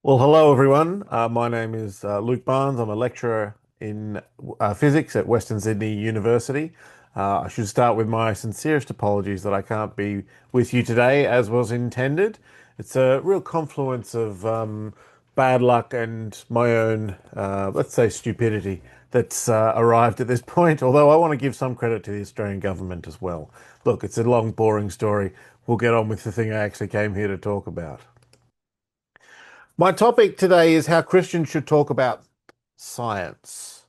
Well, hello everyone. My name is Luke Barnes. I'm a lecturer in physics at Western Sydney University. I should start with my sincerest apologies that I can't be with you today as was intended. It's a real confluence of bad luck and my own, let's say, stupidity that's arrived at this point, although I want to give some credit to the Australian government as well. Look, it's a long, boring story. We'll get on with the thing I actually came here to talk about. My topic today is how Christians should talk about science.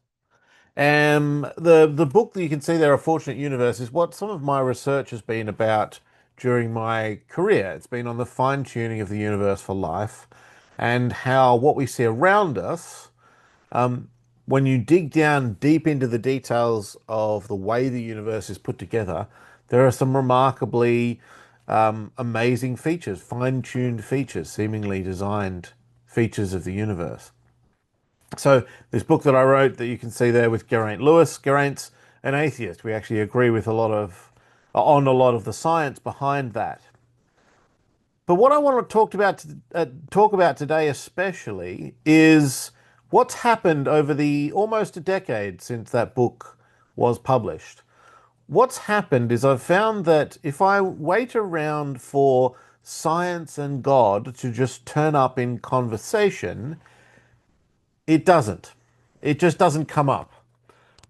The book that you can see there, A Fortunate Universe, is what some of my research has been about during my career. It's been on the fine-tuning of the universe for life and how what we see around us, when you dig down deep into the details of the way the universe is put together, there are some remarkably amazing features, fine-tuned features, seemingly designed features of the universe. So this book that I wrote that you can see there with Geraint Lewis, Geraint's an atheist. We actually agree with on a lot of the science behind that. But what I want to talk about today especially is what's happened over the almost a decade since that book was published. What's happened is I've found that if I wait around for science and God to just turn up in conversation, it doesn't. It just doesn't come up.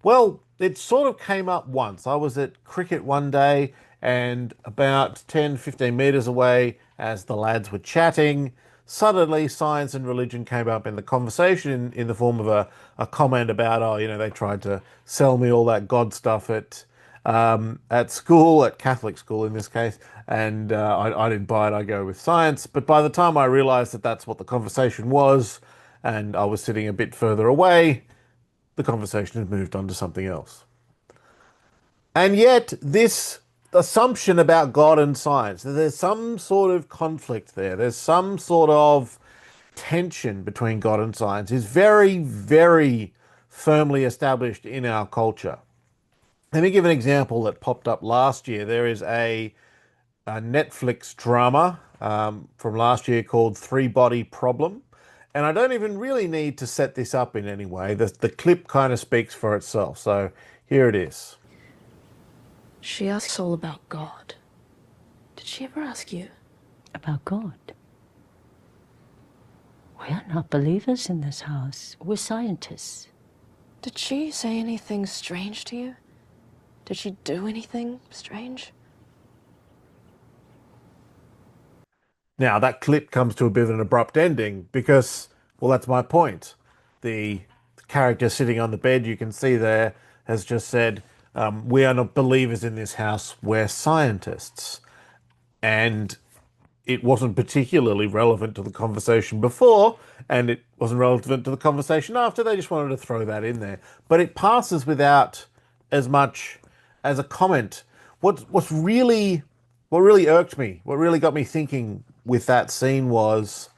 Well, it sort of came up once. I was at cricket one day and about 10, 15 meters away, as the lads were chatting, suddenly science and religion came up in the conversation in the form of a comment about, oh, they tried to sell me all that God stuff at school, at Catholic school in this case, and I didn't buy it. I go with science. But by the time I realized that that's what the conversation was, and I was sitting a bit further away, the conversation had moved on to something else. And yet, this assumption about God and science, that there's some sort of conflict there, there's some sort of tension between God and science, is very, very firmly established in our culture. Let me give an example that popped up last year. There is a Netflix drama from last year called Three Body Problem. And I don't even really need to set this up in any way. The clip kind of speaks for itself. So here it is. She asks all about God. Did she ever ask you? About God. We are not believers in this house. We're scientists. Did she say anything strange to you? Did she do anything strange? Now, that clip comes to a bit of an abrupt ending because, well, that's my point. The character sitting on the bed you can see there has just said, we are not believers in this house, we're scientists. And it wasn't particularly relevant to the conversation before, and it wasn't relevant to the conversation after. They just wanted to throw that in there. But it passes without as much as a comment. What really irked me, what really got me thinking with that scene was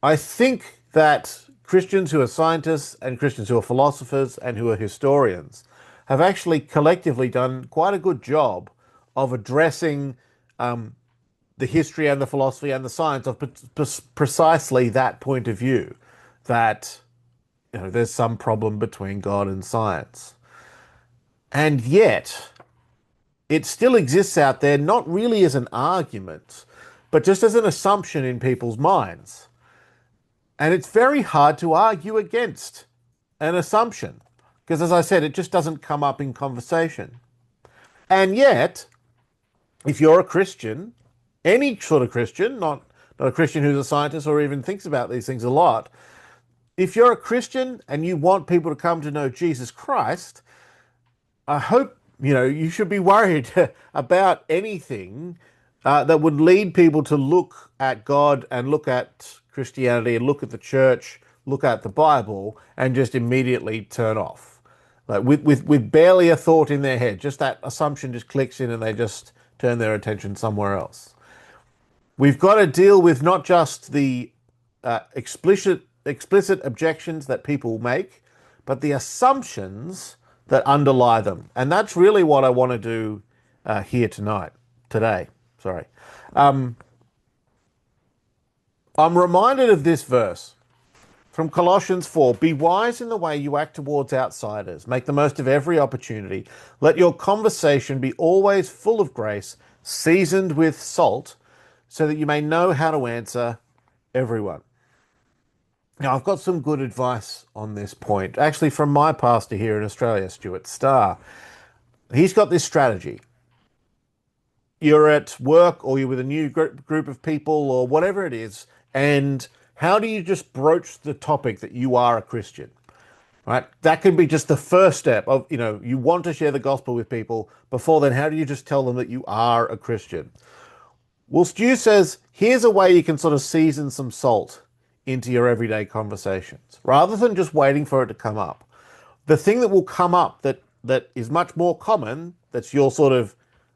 I think that Christians who are scientists and Christians who are philosophers and who are historians have actually collectively done quite a good job of addressing the history and the philosophy and the science of precisely that point of view, that there's some problem between God and science. And yet, it still exists out there, not really as an argument, but just as an assumption in people's minds. And it's very hard to argue against an assumption, because as I said, it just doesn't come up in conversation. And yet, if you're a Christian, any sort of Christian, not a Christian who's a scientist or even thinks about these things a lot, if you're a Christian and you want people to come to know Jesus Christ, I hope you should be worried about anything that would lead people to look at God and look at Christianity and look at the church, look at the Bible, and just immediately turn off. Like with barely a thought in their head, just that assumption just clicks in and they just turn their attention somewhere else. We've got to deal with not just the explicit objections that people make, but the assumptions that underlie them. And that's really what I want to do today. Sorry. I'm reminded of this verse from Colossians 4. Be wise in the way you act towards outsiders. Make the most of every opportunity. Let your conversation be always full of grace, seasoned with salt, so that you may know how to answer everyone. Now, I've got some good advice on this point, actually from my pastor here in Australia, Stuart Starr. He's got this strategy. You're at work or you're with a new group of people or whatever it is, and how do you just broach the topic that you are a Christian, right? That can be just the first step of, you want to share the gospel with people. Before then, how do you just tell them that you are a Christian? Well, Stu says, here's a way you can sort of season some salt into your everyday conversations, rather than just waiting for it to come up. The thing that will come up that is much more common, that's your sort of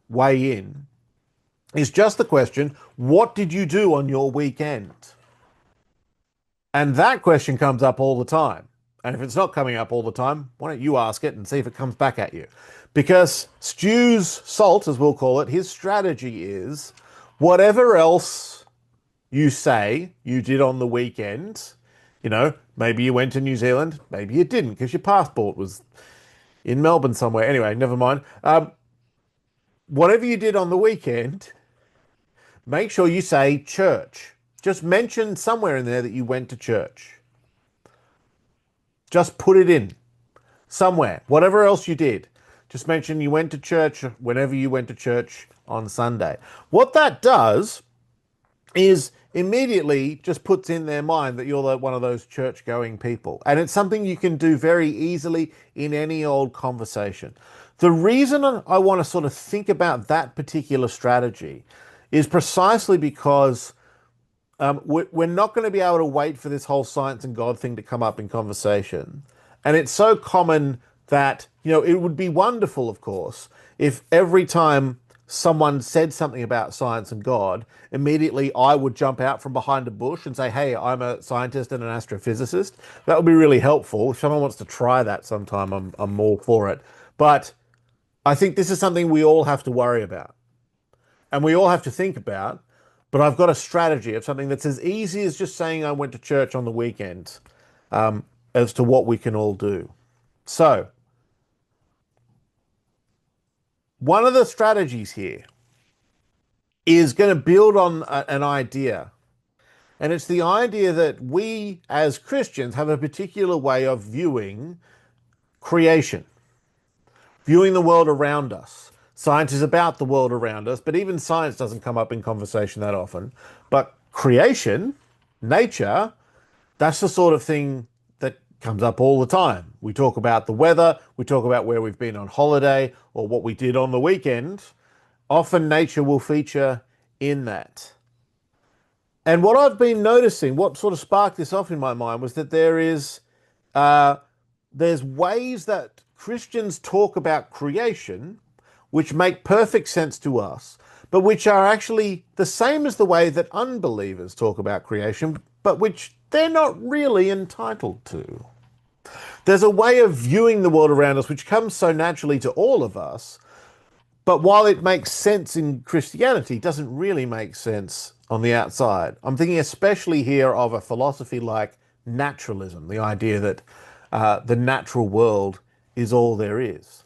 way in, is just the question, what did you do on your weekend? And that question comes up all the time. And if it's not coming up all the time, why don't you ask it and see if it comes back at you? Because Stu's salt, as we'll call it, his strategy is whatever else you say you did on the weekend, maybe you went to New Zealand, maybe you didn't because your passport was in Melbourne somewhere. Anyway, never mind. Whatever you did on the weekend, make sure you say church. Just mention somewhere in there that you went to church. Just put it in somewhere. Whatever else you did, just mention you went to church whenever you went to church on Sunday. What that does is immediately just puts in their mind that you're one of those church-going people. And it's something you can do very easily in any old conversation. The reason I want to sort of think about that particular strategy is precisely because we're not going to be able to wait for this whole science and God thing to come up in conversation. And it's so common that, it would be wonderful, of course, if every time someone said something about science and God, immediately I would jump out from behind a bush and say, hey, I'm a scientist and an astrophysicist. That would be really helpful. If someone wants to try that sometime, I'm all for it. But I think this is something we all have to worry about. And we all have to think about. But I've got a strategy of something that's as easy as just saying I went to church on the weekend as to what we can all do. So, one of the strategies here is going to build on an idea. And it's the idea that we as Christians have a particular way of viewing creation, viewing the world around us. Science is about the world around us, but even science doesn't come up in conversation that often. But creation, nature, that's the sort of thing that comes up all the time. We talk about the weather, we talk about where we've been on holiday or what we did on the weekend. Often nature will feature in that. And what I've been noticing, what sort of sparked this off in my mind, was that there's ways that Christians talk about creation which make perfect sense to us, but which are actually the same as the way that unbelievers talk about creation, but which they're not really entitled to. There's a way of viewing the world around us which comes so naturally to all of us, but while it makes sense in Christianity, it doesn't really make sense on the outside. I'm thinking especially here of a philosophy like naturalism, the idea that the natural world is all there is.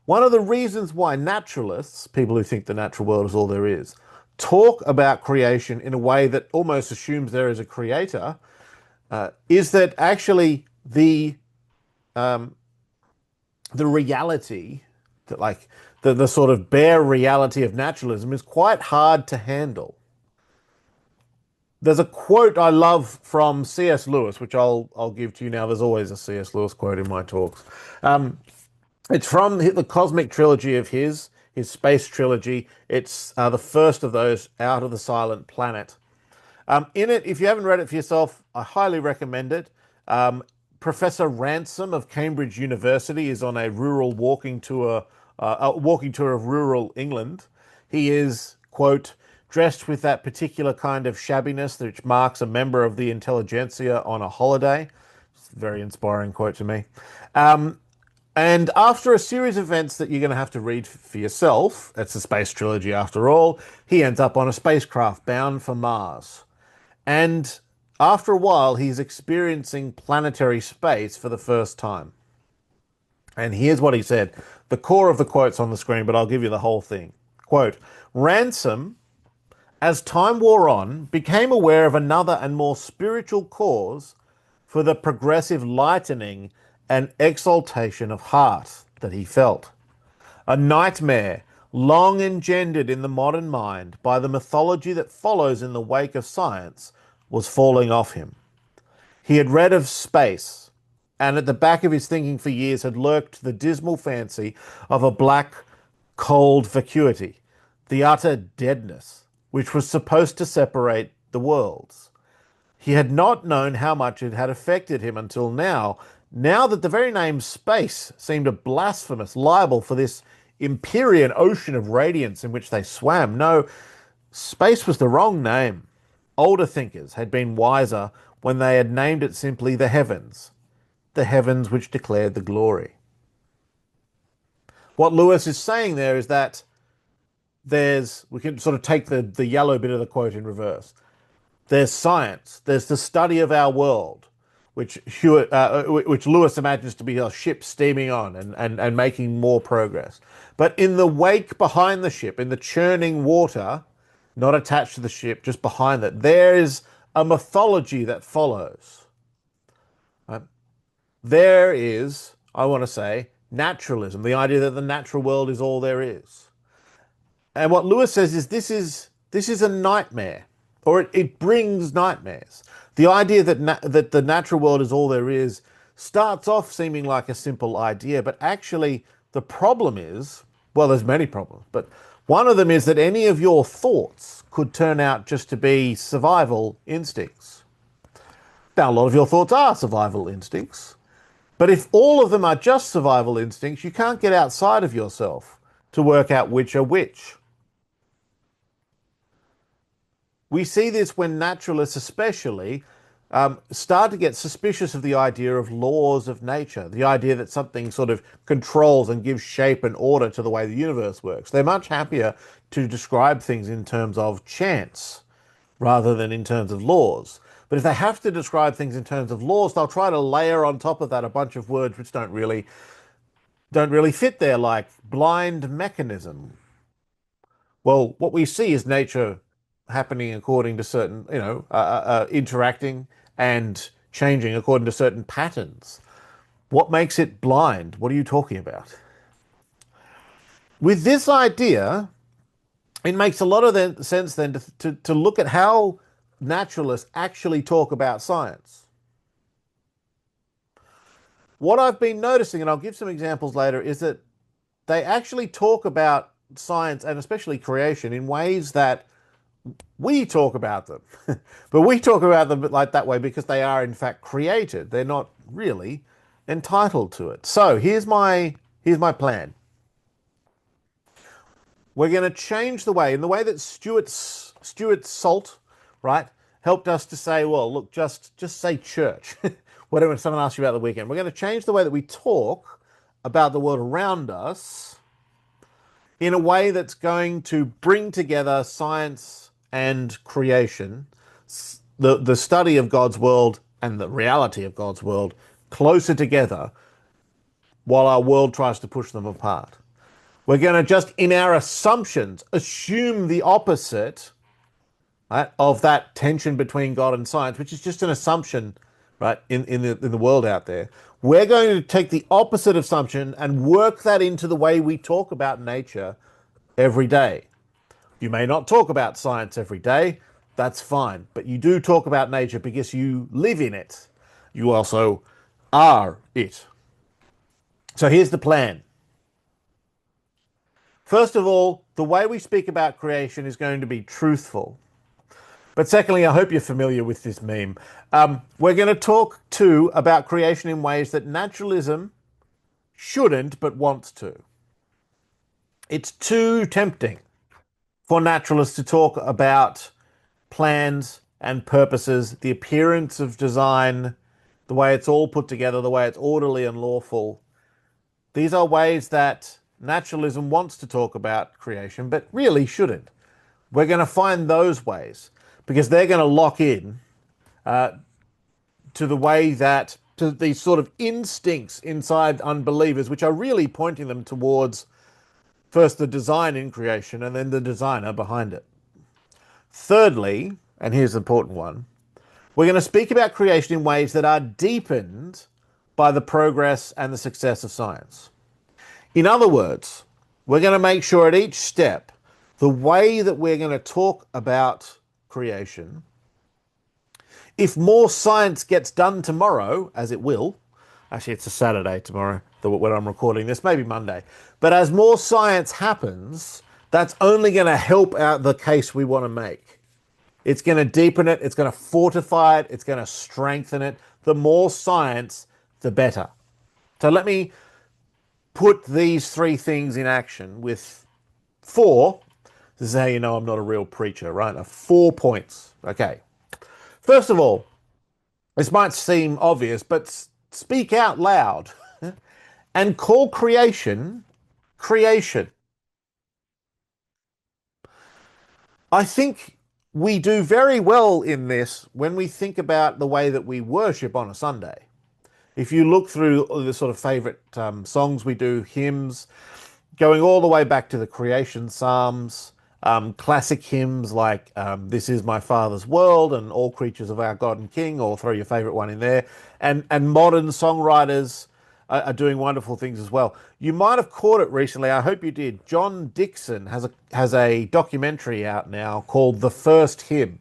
One of the reasons why naturalists, people who think the natural world is all there is, talk about creation in a way that almost assumes there is a creator, is that actually the reality, that like the sort of bare reality of naturalism is quite hard to handle. There's a quote I love from C.S. Lewis, which I'll give to you now. There's always a C.S. Lewis quote in my talks. It's from the cosmic trilogy of his space trilogy. It's the first of those, Out of the Silent Planet. In it, if you haven't read it for yourself, I highly recommend it. Professor Ransom of Cambridge University is on a rural walking tour of rural England. He is, quote, dressed with that particular kind of shabbiness which marks a member of the intelligentsia on a holiday. It's a very inspiring quote to me. And after a series of events that you're going to have to read for yourself, it's a space trilogy after all, he ends up on a spacecraft bound for Mars. And after a while, he's experiencing planetary space for the first time. And here's what he said. The core of the quote's on the screen, but I'll give you the whole thing. Quote, Ransom, as time wore on, became aware of another and more spiritual cause for the progressive lightening and exaltation of heart that he felt. A nightmare long engendered in the modern mind by the mythology that follows in the wake of science was falling off him. He had read of space, and at the back of his thinking for years had lurked the dismal fancy of a black, cold vacuity, the utter deadness, which was supposed to separate the worlds. He had not known how much it had affected him until now that the very name space seemed a blasphemous libel for this empyrean ocean of radiance in which they swam. No, space was the wrong name. Older thinkers had been wiser when they had named it simply the heavens which declared the glory. What Lewis is saying there is that we can sort of take the yellow bit of the quote in reverse. There's science, there's the study of our world, which Lewis imagines to be a ship steaming on and making more progress. But in the wake behind the ship, in the churning water, not attached to the ship, just behind it, there is a mythology that follows. Right? There is, I want to say, naturalism, the idea that the natural world is all there is. And what Lewis says is this is a nightmare, or it brings nightmares. The idea that the natural world is all there is starts off seeming like a simple idea, but actually the problem is, well, there's many problems, but one of them is that any of your thoughts could turn out just to be survival instincts. Now, a lot of your thoughts are survival instincts, but if all of them are just survival instincts, you can't get outside of yourself to work out which are which. We see this when naturalists especially start to get suspicious of the idea of laws of nature, the idea that something sort of controls and gives shape and order to the way the universe works. They're much happier to describe things in terms of chance rather than in terms of laws. But if they have to describe things in terms of laws, they'll try to layer on top of that a bunch of words which don't really fit there, like blind mechanism. Well, what we see is nature happening according to certain, interacting and changing according to certain patterns. What makes it blind? What are you talking about? With this idea, it makes a lot of sense then to look at how naturalists actually talk about science. What I've been noticing, and I'll give some examples later, is that they actually talk about science and especially creation in ways that we talk about them. But we talk about them like that way because they are in fact created. They're not really entitled to it. So here's my plan. We're going to change the way, in the way that Stuart Salt, right, helped us to say, well, look, just say church. Whatever someone asks you about the weekend. We're going to change the way that we talk about the world around us in a way that's going to bring together science and creation, the study of God's world and the reality of God's world closer together while our world tries to push them apart. We're going to just, in our assumptions, assume the opposite, right, of that tension between God and science, which is just an assumption, right, in the world out there. We're going to take the opposite assumption and work that into the way we talk about nature every day. You may not talk about science every day, that's fine, but you do talk about nature because you live in it. You also are it. So here's the plan. First of all, the way we speak about creation is going to be truthful. But secondly, I hope you're familiar with this meme. We're going to talk too about creation in ways that naturalism shouldn't but wants to. It's too tempting for naturalists to talk about plans and purposes, the appearance of design, the way it's all put together, the way it's orderly and lawful. These are ways that naturalism wants to talk about creation, but really shouldn't. We're going to find those ways. because they're going to lock in to the way that, to these sort of instincts inside unbelievers, which are really pointing them towards first the design in creation and then the designer behind it. Thirdly, and here's the important one, we're going to speak about creation in ways that are deepened by the progress and the success of science. In other words, we're going to make sure at each step, the way that we're going to talk about creation, if more science gets done tomorrow, as it will, actually it's a Saturday tomorrow when I'm recording this, maybe Monday, but as more science happens, that's only going to help out the case we want to make. It's going to deepen it, it's going to fortify it, it's going to strengthen it. The more science, the better. So let me put these three things in action with four. This is how you know I'm not a real preacher, right? 4 points. Okay. First of all, this might seem obvious, but speak out loud and call creation, creation. I think we do very well in this when we think about the way that we worship on a Sunday. If you look through the sort of favorite songs we do, hymns, going all the way back to the creation psalms, classic hymns like This Is My Father's World and All Creatures of Our God and King, or throw your favorite one in there. And modern songwriters are doing wonderful things as well. You might have caught it recently. I hope you did. John Dixon has a documentary out now called The First Hymn.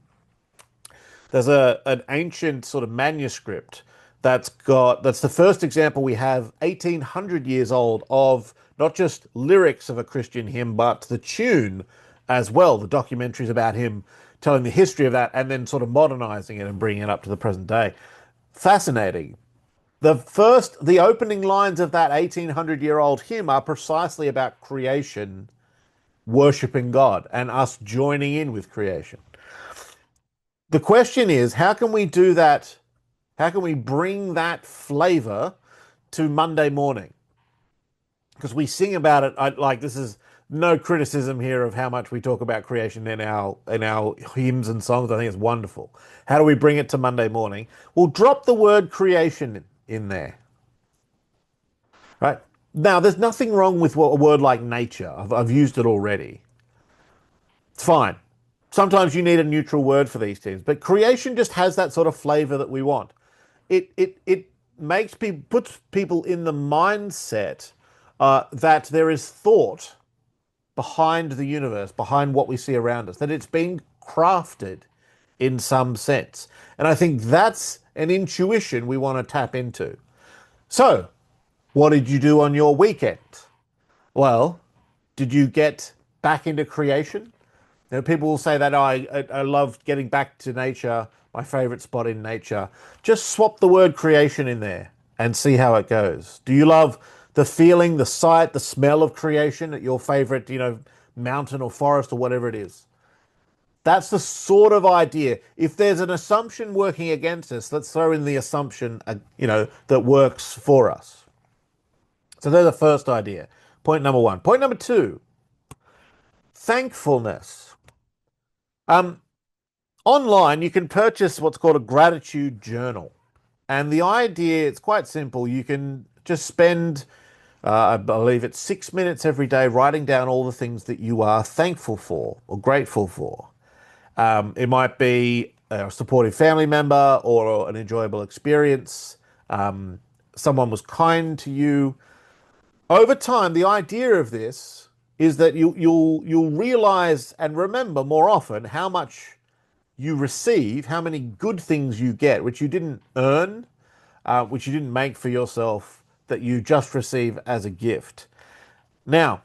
There's an ancient sort of manuscript that's the first example we have, 1800 years old, of not just lyrics of a Christian hymn, but the tune as well. The documentary is about him telling the history of that and then sort of modernizing it and bringing it up to the present day. Fascinating. The opening lines of that 1800-year-old hymn are precisely about creation, worshiping God, and us joining in with creation. The question is, how can we do that? How can we bring that flavor to Monday morning? Because we sing about it, this is no criticism here of how much we talk about creation in our hymns and songs. I think it's wonderful. How do we bring it to Monday morning? We'll drop the word creation in there. Right? Now, there's nothing wrong with a word like nature. I've used it already. It's fine. Sometimes you need a neutral word for these things, but creation just has that sort of flavor that we want. It puts people in the mindset that there is thought behind the universe, behind what we see around us, that it's been crafted in some sense. And I think that's an intuition we want to tap into. So, what did you do on your weekend? Well, did you get back into creation? You know, people will say that I love getting back to nature, my favorite spot in nature. Just swap the word creation in there and see how it goes. Do you love the feeling, the sight, the smell of creation at your favorite, mountain or forest or whatever it is? That's the sort of idea. If there's an assumption working against us, let's throw in the assumption, that works for us. So there's the first idea. Point number one. Point number two, thankfulness. Online, you can purchase what's called a gratitude journal. And the idea, it's quite simple. You can just spend, I believe it's 6 minutes every day writing down all the things that you are thankful for or grateful for. It might be a supportive family member or an enjoyable experience. Someone was kind to you. Over time, the idea of this is that you'll realize and remember more often how much you receive, how many good things you get, which you didn't earn, which you didn't make for yourself, that you just receive as a gift. Now,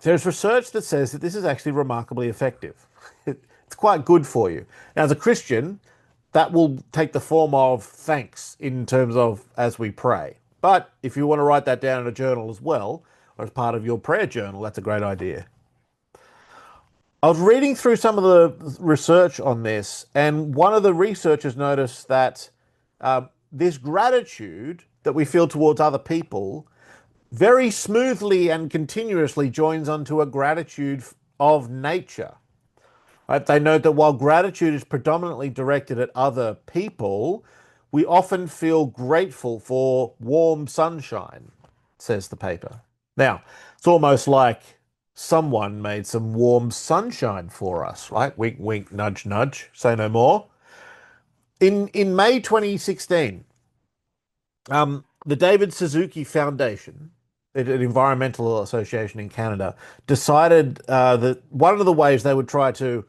there's research that says that this is actually remarkably effective. It's quite good for you. Now, as a Christian, that will take the form of thanks in terms of as we pray. But if you want to write that down in a journal as well, or as part of your prayer journal, that's a great idea. I was reading through some of the research on this, and one of the researchers noticed that this gratitude that we feel towards other people very smoothly and continuously joins onto a gratitude of nature. Right? They note that while gratitude is predominantly directed at other people, we often feel grateful for warm sunshine, says the paper. Now, it's almost like someone made some warm sunshine for us, right? Wink, wink, nudge, nudge, say no more. In May 2016, the David Suzuki Foundation, an environmental association in Canada, decided that one of the ways they would try to,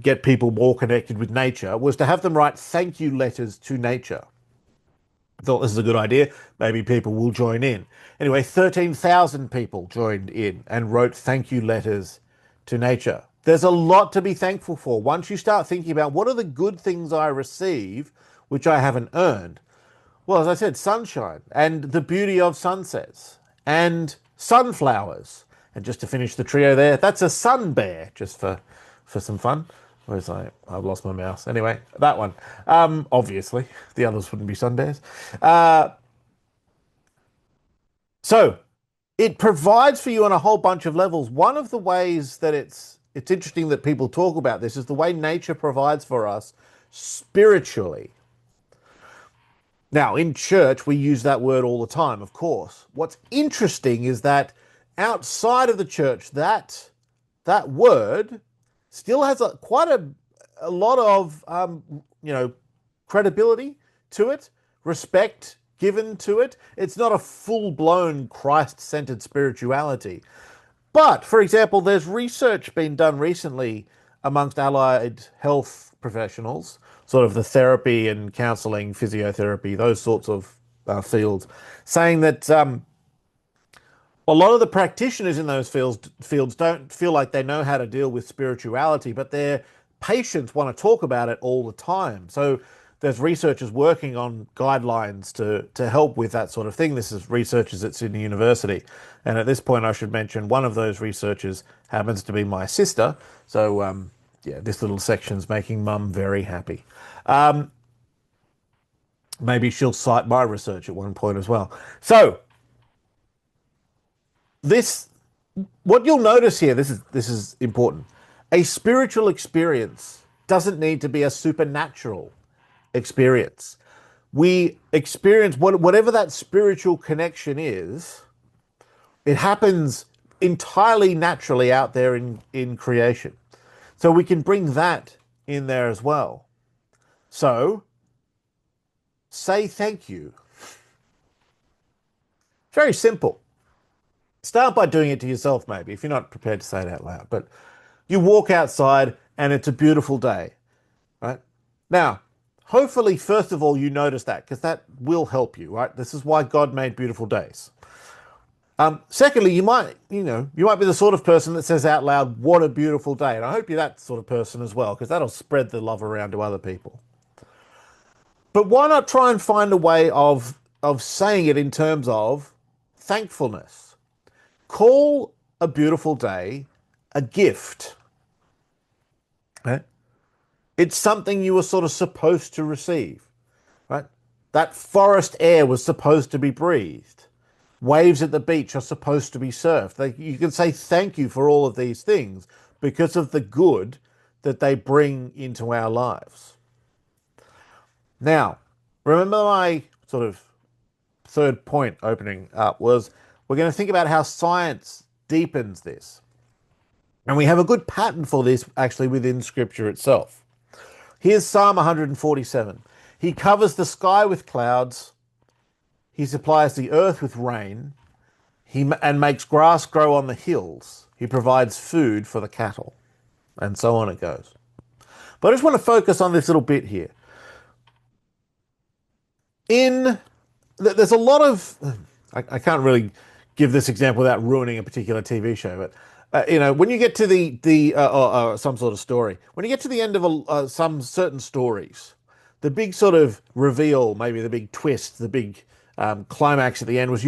get people more connected with nature was to have them write thank you letters to nature. I thought this is a good idea. Maybe people will join in. Anyway, 13,000 people joined in and wrote thank you letters to nature. There's a lot to be thankful for. Once you start thinking about what are the good things I receive, which I haven't earned, well, as I said, sunshine and the beauty of sunsets and sunflowers. And just to finish the trio there, that's a sun bear, just for some fun. Where's I've lost my mouse. Anyway, that one. Obviously, the others wouldn't be sun bears. So it provides for you on a whole bunch of levels. One of the ways that it's interesting that people talk about this is the way nature provides for us spiritually. Now, in church, we use that word all the time, of course. What's interesting is that outside of the church, that word still has quite a lot of, credibility to it, respect given to it. It's not a full-blown Christ-centered spirituality. But, for example, there's research been done recently amongst allied health professionals, sort of the therapy and counseling, physiotherapy, those sorts of fields, saying that a lot of the practitioners in those fields don't feel like they know how to deal with spirituality, but their patients want to talk about it all the time. So there's researchers working on guidelines to help with that sort of thing. This is researchers at Sydney University. And at this point, I should mention one of those researchers happens to be my sister. So, this little section's making Mum very happy. Maybe she'll cite my research at one point as well. So, what you'll notice here, this is important. A spiritual experience doesn't need to be a supernatural experience. We experience whatever that spiritual connection is, it happens entirely naturally out there in creation. So we can bring that in there as well. So, say thank you. Very simple. Start by doing it to yourself, maybe, if you're not prepared to say it out loud. But you walk outside and it's a beautiful day, right? Now, hopefully, first of all, you notice that, because that will help you, right? This is why God made beautiful days. Secondly, you might be the sort of person that says out loud, what a beautiful day. And I hope you're that sort of person as well, because that'll spread the love around to other people. But why not try and find a way of saying it in terms of thankfulness? Call a beautiful day a gift. Okay? It's something you were sort of supposed to receive, right? That forest air was supposed to be breathed. Waves at the beach are supposed to be surfed. You can say thank you for all of these things because of the good that they bring into our lives. Now, remember my sort of third point opening up was we're going to think about how science deepens this. And we have a good pattern for this actually within Scripture itself. Here's Psalm 147. He covers the sky with clouds. He supplies the earth with rain. And makes grass grow on the hills. He provides food for the cattle. And so on it goes. But I just want to focus on this little bit here. There's a lot of... I can't really give this example without ruining a particular TV show, but when you get to some sort of story, when you get to the end of some certain stories, the big sort of reveal, maybe the big twist, the big climax at the end was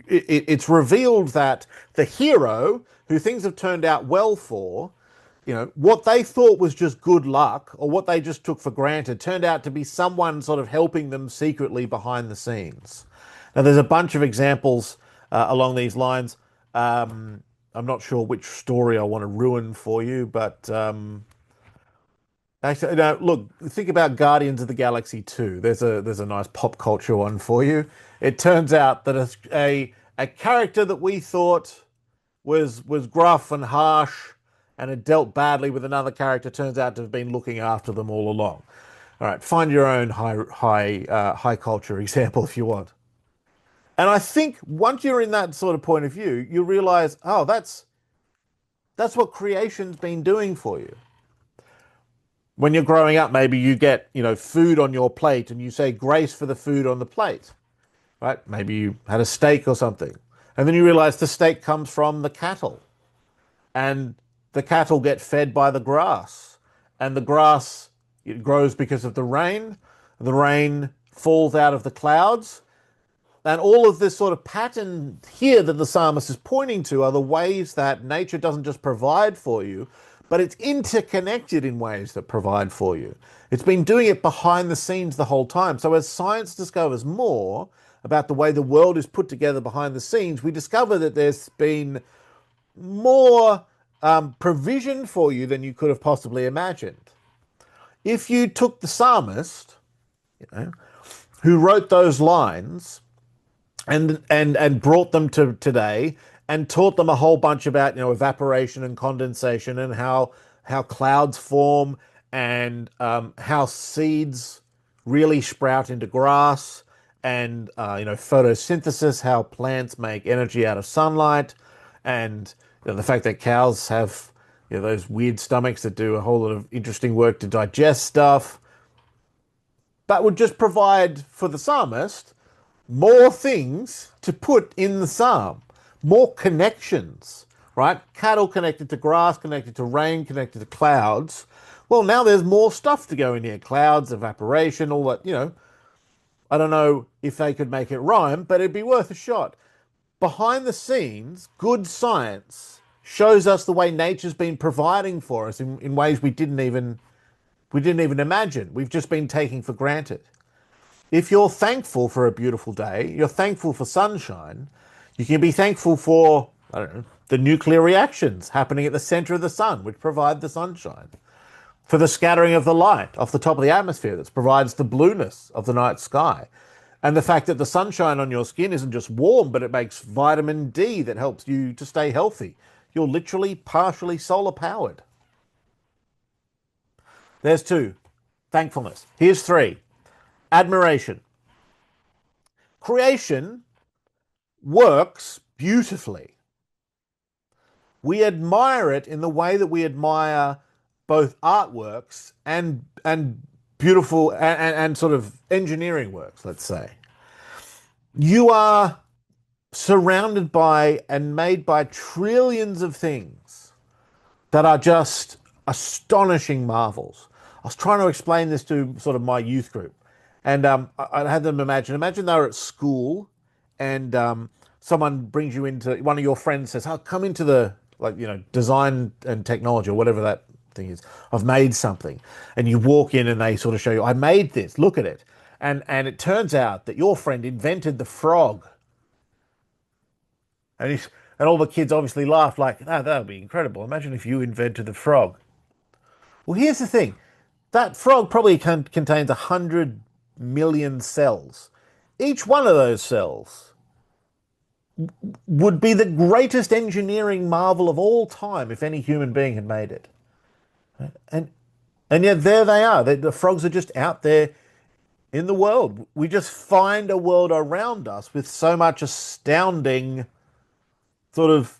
it's revealed that the hero, who things have turned out well for, what they thought was just good luck or what they just took for granted turned out to be someone sort of helping them secretly behind the scenes. Now, there's a bunch of examples along these lines. I'm not sure which story I want to ruin for you, but Actually, no, look, think about Guardians of the Galaxy 2. There's a nice pop culture one for you. It turns out that a character that we thought was gruff and harsh and had dealt badly with another character turns out to have been looking after them all along. All right, find your own high culture example if you want. And I think once you're in that sort of point of view, you realize, oh, that's what creation's been doing for you. When you're growing up, maybe you get, food on your plate and you say grace for the food on the plate, right? Maybe you had a steak or something. And then you realize the steak comes from the cattle and the cattle get fed by the grass and the grass it grows because of the rain falls out of the clouds. And all of this sort of pattern here that the psalmist is pointing to are the ways that nature doesn't just provide for you, but it's interconnected in ways that provide for you. It's been doing it behind the scenes the whole time. So as science discovers more about the way the world is put together behind the scenes, we discover that there's been more provision for you than you could have possibly imagined. If you took the psalmist, who wrote those lines, and brought them to today and taught them a whole bunch about evaporation and condensation and how clouds form and how seeds really sprout into grass and photosynthesis, how plants make energy out of sunlight, and the fact that cows have those weird stomachs that do a whole lot of interesting work to digest stuff. That would just provide for the psalmist more things to put in the psalm, more connections, right? Cattle connected to grass, connected to rain, connected to clouds. Well, now there's more stuff to go in here. Clouds, evaporation, all that, I don't know if they could make it rhyme, but it'd be worth a shot. Behind the scenes, good science shows us the way nature's been providing for us in ways we didn't even imagine. We've just been taking for granted. If you're thankful for a beautiful day, you're thankful for sunshine, you can be thankful for, I don't know, the nuclear reactions happening at the center of the sun, which provide the sunshine, for the scattering of the light off the top of the atmosphere that provides the blueness of the night sky, and the fact that the sunshine on your skin isn't just warm, but it makes vitamin D that helps you to stay healthy. You're literally partially solar powered. There's 2. Thankfulness. Here's 3. Admiration. Creation works beautifully. We admire it in the way that we admire both artworks and beautiful and sort of engineering works, let's say. You are surrounded by and made by trillions of things that are just astonishing marvels. I was trying to explain this to sort of my youth group. And I had them imagine they're at school and someone brings you into, one of your friends says, oh, come into the, design and technology or whatever that thing is. I've made something. And you walk in and they sort of show you, I made this, look at it. And it turns out that your friend invented the frog. And all the kids obviously laughed like, that would be incredible. Imagine if you invented the frog. Well, here's the thing. That frog probably contains 100 million cells. Each one of those cells would be the greatest engineering marvel of all time if any human being had made it. And yet there they are. The frogs are just out there in the world. We just find a world around us with so much astounding sort of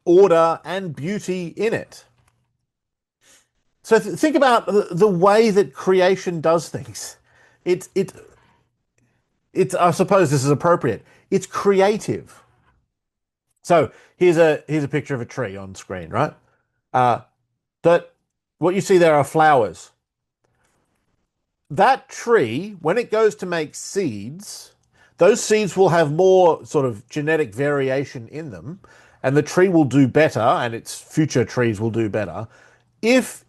order and beauty in it. So think about the way that creation does things. It's I suppose this is appropriate. It's creative. So here's a picture of a tree on screen, right? That what you see there are flowers. That tree, when it goes to make seeds, those seeds will have more sort of genetic variation in them, and the tree will do better, and its future trees will do better if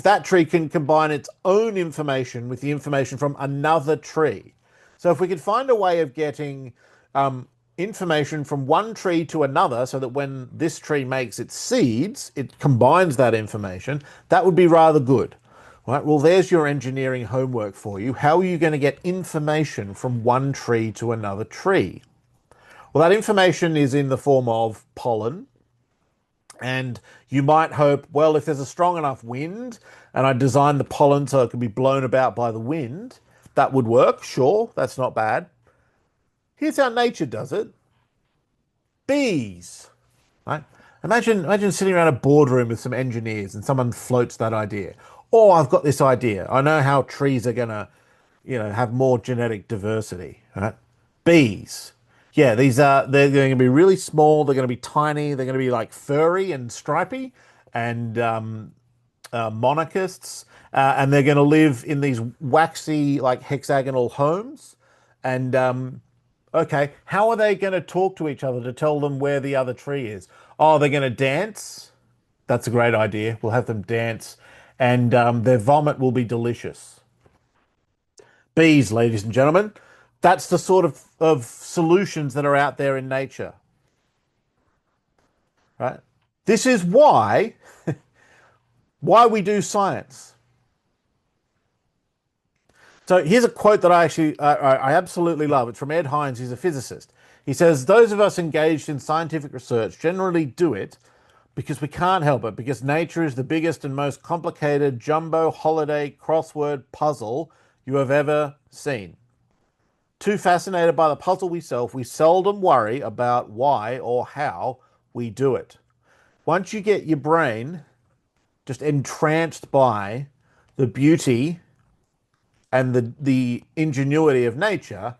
that tree can combine its own information with the information from another tree. So if we could find a way of getting information from one tree to another so that when this tree makes its seeds, it combines that information, that would be rather good. Right? Well, there's your engineering homework for you. How are you going to get information from one tree to another tree? Well, that information is in the form of pollen. And you might hope, well, if there's a strong enough wind and I design the pollen so it can be blown about by the wind, that would work. Sure, that's not bad. Here's how nature does it. Bees, right? Imagine sitting around a boardroom with some engineers and someone floats that idea. Oh, I've got this idea. I know how trees are gonna, have more genetic diversity, right? Bees. Yeah, they're going to be really small. They're going to be tiny. They're going to be like furry and stripy and monarchists. And they're going to live in these waxy, like hexagonal homes. And okay, how are they going to talk to each other to tell them where the other tree is? Oh, they're going to dance. That's a great idea. We'll have them dance. And their vomit will be delicious. Bees, ladies and gentlemen. That's the sort of solutions that are out there in nature. Right? This is why we do science. So here's a quote that I absolutely love. It's from Ed Hines. He's a physicist. He says, those of us engaged in scientific research generally do it because we can't help it, because nature is the biggest and most complicated jumbo holiday crossword puzzle you have ever seen. Too fascinated by the puzzle we solve, we seldom worry about why or how we do it. Once you get your brain just entranced by the beauty and the ingenuity of nature,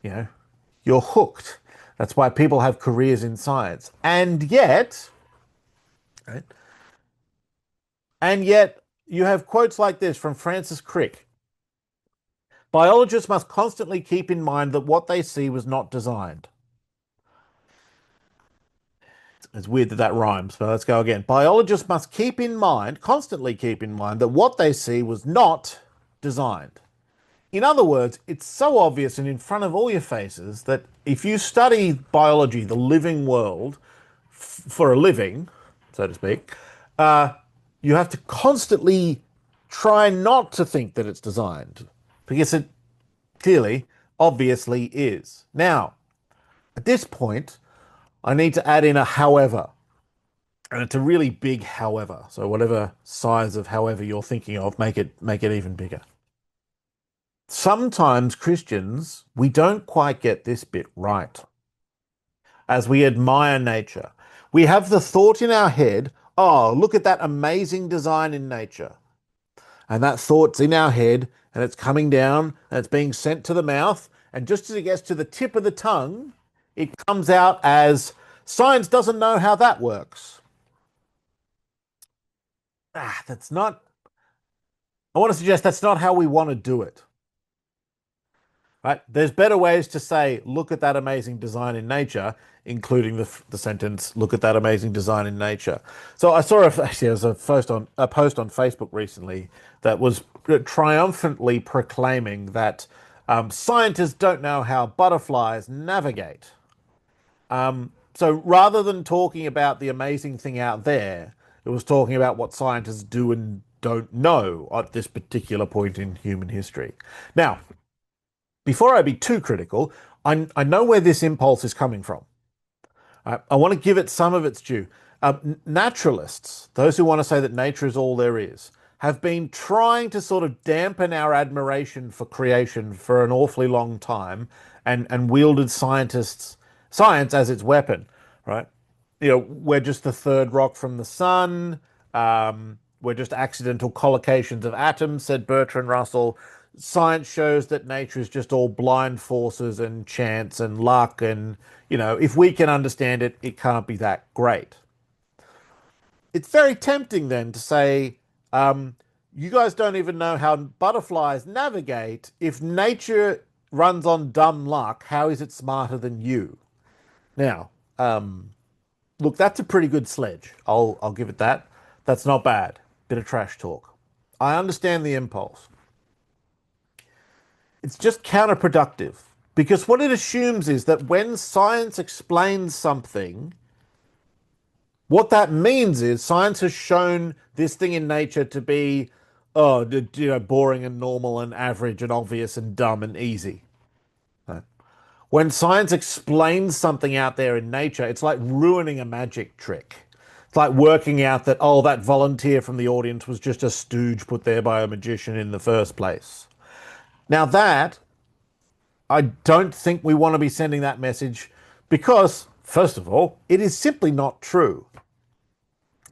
you're hooked. That's why people have careers in science. And yet, right? And yet you have quotes like this from Francis Crick. Biologists must constantly keep in mind that what they see was not designed. It's weird that rhymes, but let's go again. Biologists must constantly keep in mind that what they see was not designed. In other words, it's so obvious and in front of all your faces that if you study biology, the living world, for a living, so to speak, you have to constantly try not to think that it's designed. Because it clearly, obviously is. Now, at this point, I need to add in a however. And it's a really big however. So whatever size of however you're thinking of, make it even bigger. Sometimes Christians, we don't quite get this bit right. As we admire nature, we have the thought in our head, oh, look at that amazing design in nature. And that thought's in our head, and it's coming down, and it's being sent to the mouth, and just as it gets to the tip of the tongue, it comes out as, science doesn't know how that works. I want to suggest that's not how we want to do it. Right? There's better ways to say, look at that amazing design in nature, including the sentence, look at that amazing design in nature. So I saw there was a post on Facebook recently that was triumphantly proclaiming that scientists don't know how butterflies navigate. So rather than talking about the amazing thing out there, it was talking about what scientists do and don't know at this particular point in human history. Now, before I be too critical, I know where this impulse is coming from. I want to give it some of its due. Naturalists, those who want to say that nature is all there is, have been trying to sort of dampen our admiration for creation for an awfully long time and wielded science as its weapon, right? We're just the third rock from the sun. We're just accidental collocations of atoms, said Bertrand Russell. Science shows that nature is just all blind forces and chance and luck. And, if we can understand it, it can't be that great. It's very tempting then to say, you guys don't even know how butterflies navigate. If nature runs on dumb luck, how is it smarter than you? Now, look, that's a pretty good sledge. I'll give it that. That's not bad. Bit of trash talk. I understand the impulse. It's just counterproductive. Because what it assumes is that when science explains something, what that means is science has shown this thing in nature to be, boring and normal and average and obvious and dumb and easy. Right? When science explains something out there in nature, it's like ruining a magic trick. It's like working out that, oh, that volunteer from the audience was just a stooge put there by a magician in the first place. Now, that, I don't think we want to be sending that message because, first of all, it is simply not true.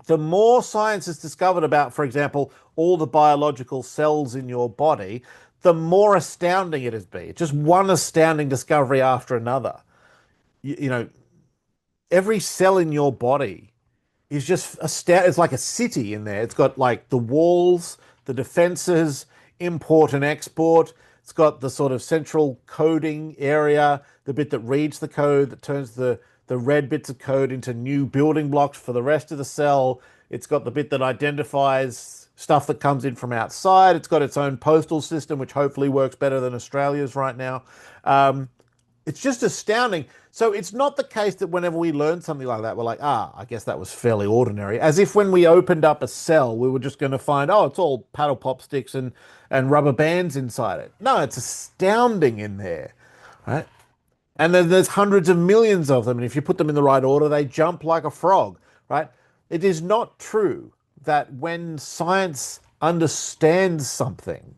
The more science is discovered about, for example, all the biological cells in your body, the more astounding it has been. Just one astounding discovery after another. You know, every cell in your body is just astounding. It's like a city in there. It's got like the walls, the defenses, import and export. It's got the sort of central coding area, the bit that reads the code, that turns the red bits of code into new building blocks for the rest of the cell. It's got the bit that identifies stuff that comes in from outside. It's got its own postal system, which hopefully works better than Australia's right now. It's just astounding. So it's not the case that whenever we learn something like that, we're like, I guess that was fairly ordinary. As if when we opened up a cell, we were just going to find, oh, it's all paddle pop sticks and rubber bands inside it. No, it's astounding in there, right? And then there's hundreds of millions of them. And if you put them in the right order, they jump like a frog, right? It is not true that when science understands something,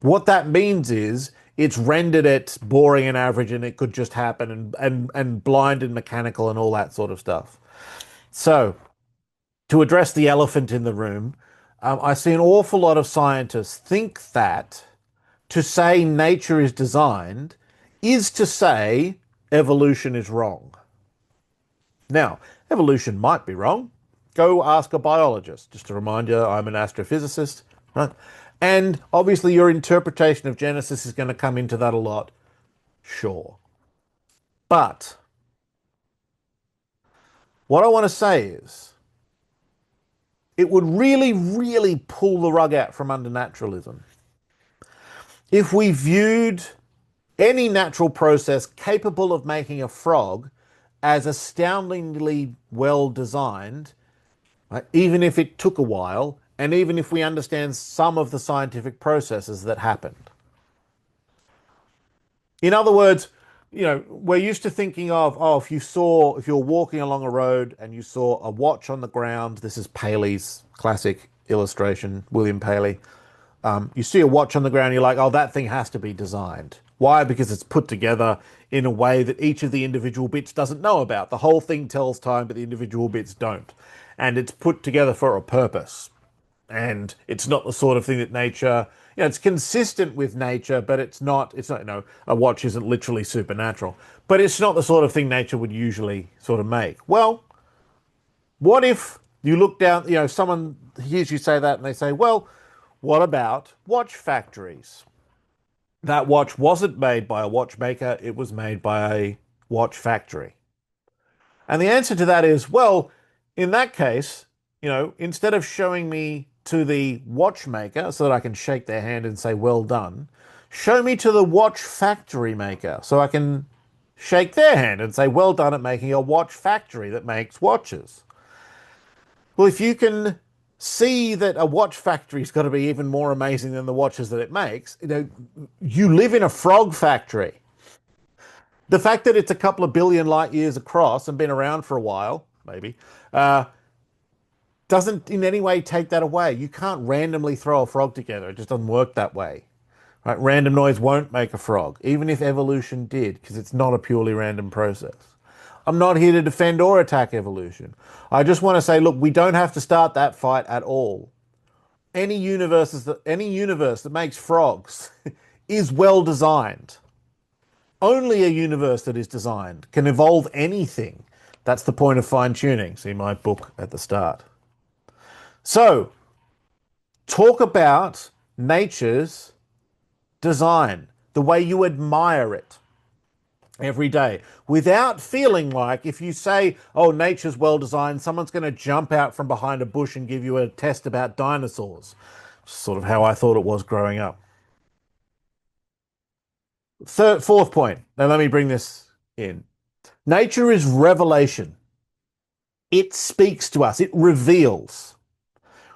what that means is it's rendered it boring and average and it could just happen and blind and mechanical and all that sort of stuff. So, to address the elephant in the room, I see an awful lot of scientists think that to say nature is designed is to say evolution is wrong. Now, evolution might be wrong. Go ask a biologist. Just to remind you, I'm an astrophysicist, right? And obviously your interpretation of Genesis is going to come into that a lot. Sure. But what I want to say is it would really, really pull the rug out from under naturalism if we viewed any natural process capable of making a frog as astoundingly well designed, right, even if it took a while, and even if we understand some of the scientific processes that happened. In other words, we're used to thinking of, if you're walking along a road and you saw a watch on the ground, this is Paley's classic illustration, William Paley. You see a watch on the ground, you're like, oh, that thing has to be designed. Why? Because it's put together in a way that each of the individual bits doesn't know about. The whole thing tells time, but the individual bits don't. And it's put together for a purpose. And it's not the sort of thing that nature, it's consistent with nature, but it's not, a watch isn't literally supernatural, but it's not the sort of thing nature would usually sort of make. Well, what if you look down, someone hears you say that and they say, well, what about watch factories? That watch wasn't made by a watchmaker, it was made by a watch factory. And the answer to that is, well, in that case, instead of showing me to the watchmaker so that I can shake their hand and say, well done, show me to the watch factory maker so I can shake their hand and say, well done at making a watch factory that makes watches. Well, if you can see that a watch factory's got to be even more amazing than the watches that it makes, you live in a frog factory. The fact that it's a couple of billion light years across and been around for a while, maybe, doesn't in any way take that away. You can't randomly throw a frog together. It just doesn't work that way. Right? Random noise won't make a frog, even if evolution did, because it's not a purely random process. I'm not here to defend or attack evolution. I just want to say, look, we don't have to start that fight at all. Any universe that makes frogs is well designed. Only a universe that is designed can evolve anything. That's the point of fine-tuning. See my book at the start. So, talk about nature's design, the way you admire it every day, without feeling like if you say, oh, nature's well designed, someone's going to jump out from behind a bush and give you a test about dinosaurs. Sort of how I thought it was growing up. Fourth point. Now let me bring this in. Nature is revelation. It speaks to us. It reveals.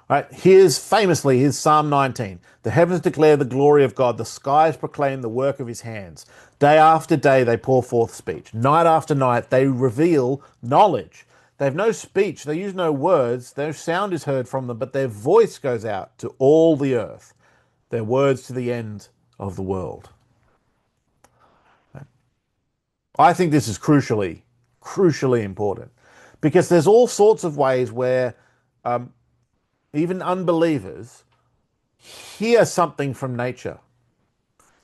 Right? Here's Psalm 19. The heavens declare the glory of God. The skies proclaim the work of his hands. Day after day they pour forth speech. Night after night they reveal knowledge. They have no speech. They use no words. No sound is heard from them, but their voice goes out to all the earth. Their words to the end of the world. I think this is crucially important, because there's all sorts of ways where even unbelievers hear something from nature.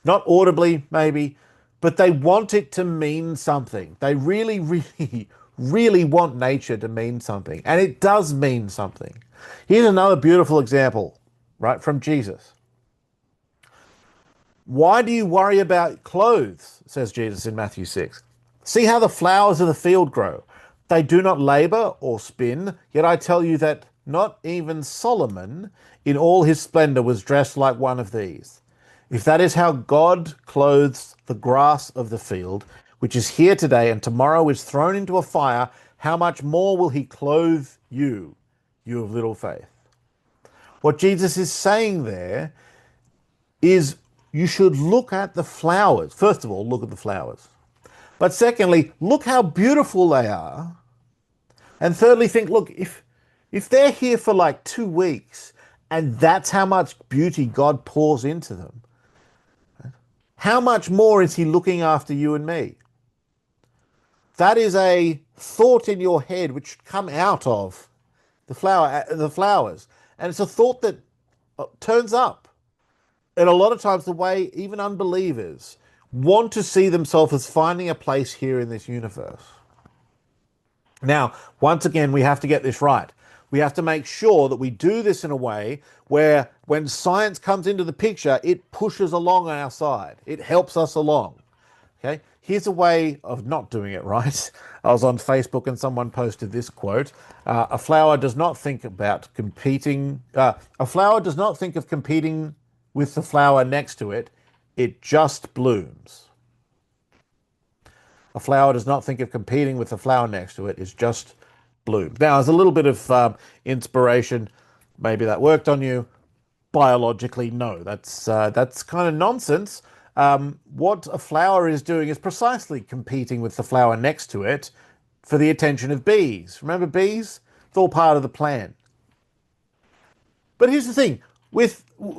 Not audibly, maybe, but they want it to mean something. They really, really, really want nature to mean something. And it does mean something. Here's another beautiful example, right, from Jesus. Why do you worry about clothes, says Jesus in Matthew 6. See how the flowers of the field grow. They do not labor or spin, yet I tell you that not even Solomon in all his splendor was dressed like one of these. If that is how God clothes the grass of the field, which is here today and tomorrow is thrown into a fire, how much more will he clothe you, you of little faith? What Jesus is saying there is you should look at the flowers. First of all, look at the flowers. But secondly, look how beautiful they are. And thirdly, think, look, if they're here for like 2 weeks and that's how much beauty God pours into them, how much more is he looking after you and me? That is a thought in your head which should come out of the flowers. And it's a thought that turns up. And a lot of times the way even unbelievers want to see themselves as finding a place here in this universe. Now, once again, we have to get this right. We have to make sure that we do this in a way where when science comes into the picture, it pushes along on our side. It helps us along. Okay? Here's a way of not doing it right. I was on Facebook and someone posted this quote. A flower does not think about competing. A flower does not think of competing with the flower next to it. It just blooms. A flower does not think of competing with the flower next to it. It's just blooms. Now, as a little bit of inspiration, maybe that worked on you. Biologically, no. That's kind of nonsense. What a flower is doing is precisely competing with the flower next to it for the attention of bees. Remember bees? It's all part of the plan. But here's the thing.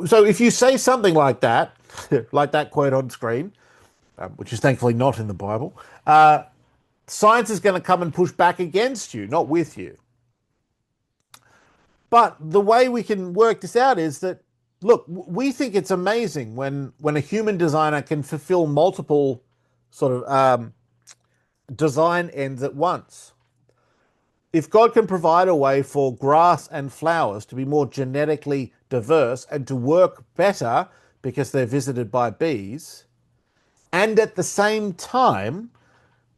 So if you say something like that, like that quote on screen, which is thankfully not in the Bible, science is going to come and push back against you, not with you. But the way we can work this out is that, look, we think it's amazing when a human designer can fulfill multiple sort of design ends at once. If God can provide a way for grass and flowers to be more genetically diverse and to work better because they're visited by bees, and at the same time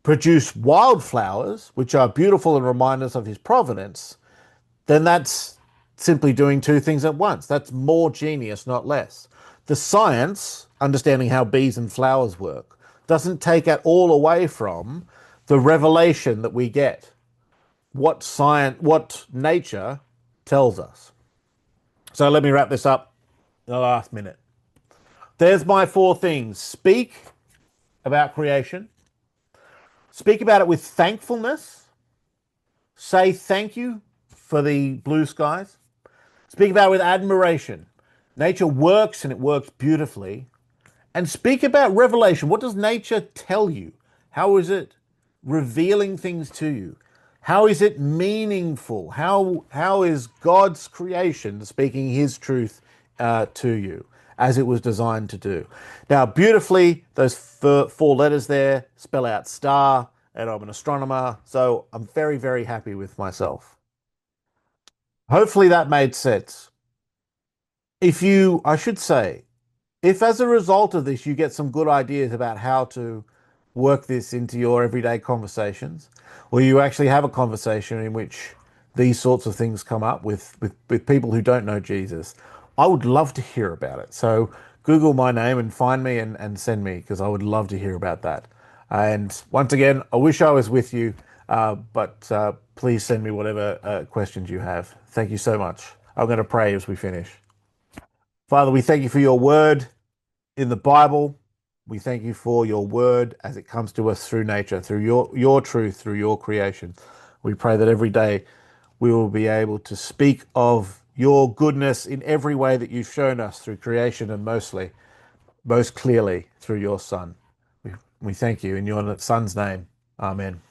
produce wildflowers, which are beautiful and remind us of his providence, then that's simply doing two things at once. That's more genius, not less. The science, understanding how bees and flowers work, doesn't take it all away from the revelation that we get, what nature tells us. So let me wrap this up in the last minute. There's my 4 things. Speak about creation. Speak about it with thankfulness. Say thank you for the blue skies. Speak about it with admiration. Nature works and it works beautifully. And speak about revelation. What does nature tell you? How is it revealing things to you? How is it meaningful? How is God's creation speaking his truth to you as it was designed to do? Now, beautifully, those 4 letters there spell out star, and I'm an astronomer, so I'm very, very happy with myself. Hopefully that made sense. If as a result of this, you get some good ideas about how to work this into your everyday conversations, or you actually have a conversation in which these sorts of things come up with people who don't know Jesus, I would love to hear about it. So Google my name and find me and send me, because I would love to hear about that. And once again, I wish I was with you, but please send me whatever questions you have. Thank you so much. I'm going to pray as we finish. Father, we thank you for your word in the Bible. We thank you for your word as it comes to us through nature, through your truth, through your creation. We pray that every day we will be able to speak of your goodness in every way that you've shown us through creation, and most clearly through your Son. We thank you in your Son's name. Amen.